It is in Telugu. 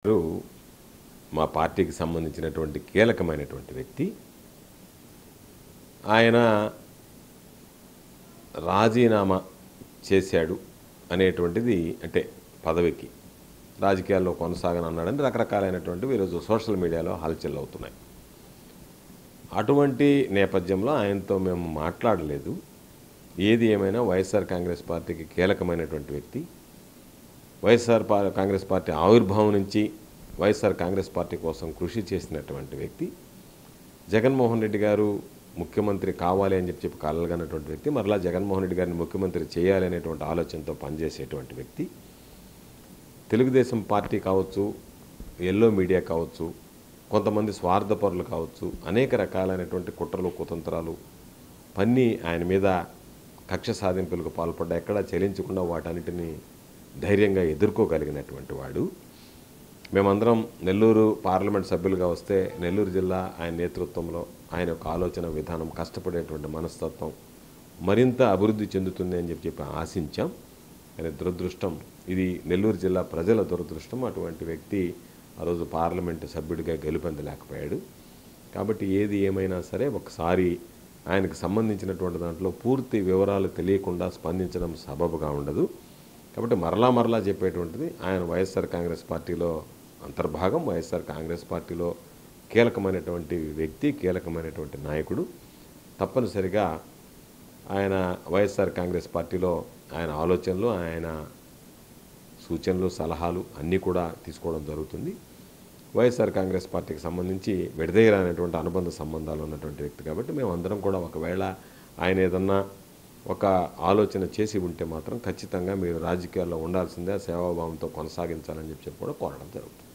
గారు మా పార్టీకి సంబంధించినటువంటి కీలకమైనటువంటి వ్యక్తి. ఆయన రాజీనామా చేశాడు అనేటువంటిది అంటే పదవికి రాజకీయాల్లో కొనసాగనన్నాడని రకరకాలైనటువంటివి ఈరోజు సోషల్ మీడియాలో హల్చల్ అవుతున్నాయి. అటువంటి నేపథ్యంలో ఆయనతో మేము మాట్లాడలేదు. ఏది ఏమైనా వైఎస్ఆర్ కాంగ్రెస్ పార్టీకి కీలకమైనటువంటి వ్యక్తి. కాంగ్రెస్ పార్టీ ఆవిర్భావం నుంచి వైఎస్ఆర్ కాంగ్రెస్ పార్టీ కోసం కృషి చేసినటువంటి వ్యక్తి. జగన్మోహన్ రెడ్డి గారు ముఖ్యమంత్రి కావాలి అని చెప్పి కలగనటువంటి వ్యక్తి. మరలా జగన్మోహన్ రెడ్డి గారిని ముఖ్యమంత్రి చేయాలి అనేటువంటి ఆలోచనతో పనిచేసేటువంటి వ్యక్తి. తెలుగుదేశం పార్టీ కావచ్చు, ఎల్లో మీడియా కావచ్చు, కొంతమంది స్వార్థపరులు కావచ్చు, అనేక రకాలైనటువంటి కుట్రలు కుతంత్రాలు పన్ని ఆయన మీద కక్ష సాధింపులకు పాల్పడ్డా ఎక్కడా చెలించకుండా వాటన్నిటిని ధైర్యంగా ఎదుర్కోగలిగినటువంటి వాడు. మేమందరం నెల్లూరు పార్లమెంట్ సభ్యులుగా వస్తే నెల్లూరు జిల్లా ఆయన నేతృత్వంలో ఆయన యొక్క ఆలోచన విధానం, కష్టపడేటువంటి మనస్తత్వం మరింత అభివృద్ధి చెందుతుంది అని చెప్పి ఆశించాం. కానీ దురదృష్టం, ఇది నెల్లూరు జిల్లా ప్రజల దురదృష్టం. అటువంటి వ్యక్తి ఆ రోజు పార్లమెంటు సభ్యుడిగా గెలుపొందలేకపోయాడు. కాబట్టి ఏది ఏమైనా సరే ఒకసారి ఆయనకు సంబంధించినటువంటి దాంట్లో పూర్తి వివరాలు తెలియకుండా స్పందించడం సబబుగా ఉండదు. కాబట్టి మరలా చెప్పేటువంటిది, ఆయన వైఎస్ఆర్ కాంగ్రెస్ పార్టీలో అంతర్భాగం, వైఎస్ఆర్ కాంగ్రెస్ పార్టీలో కీలకమైనటువంటి వ్యక్తి, కీలకమైనటువంటి నాయకుడు. తప్పనిసరిగా ఆయన వైఎస్ఆర్ కాంగ్రెస్ పార్టీలో ఆయన ఆలోచనలు, ఆయన సూచనలు, సలహాలు అన్నీ కూడా తీసుకోవడం జరుగుతుంది. వైఎస్ఆర్ కాంగ్రెస్ పార్టీకి సంబంధించి విడదీయరానటువంటి అనుబంధ సంబంధాలు ఉన్నటువంటి వ్యక్తి. కాబట్టి మేమందరం కూడా ఒకవేళ ఆయన ఏదన్నా ఒక ఆలోచన చేసి ఉంటే మాత్రం ఖచ్చితంగా మీరు రాజకీయాల్లో ఉండాల్సిందే, సేవాభావంతో కొనసాగించాలని చెప్పి కూడా కోరడం జరుగుతుంది.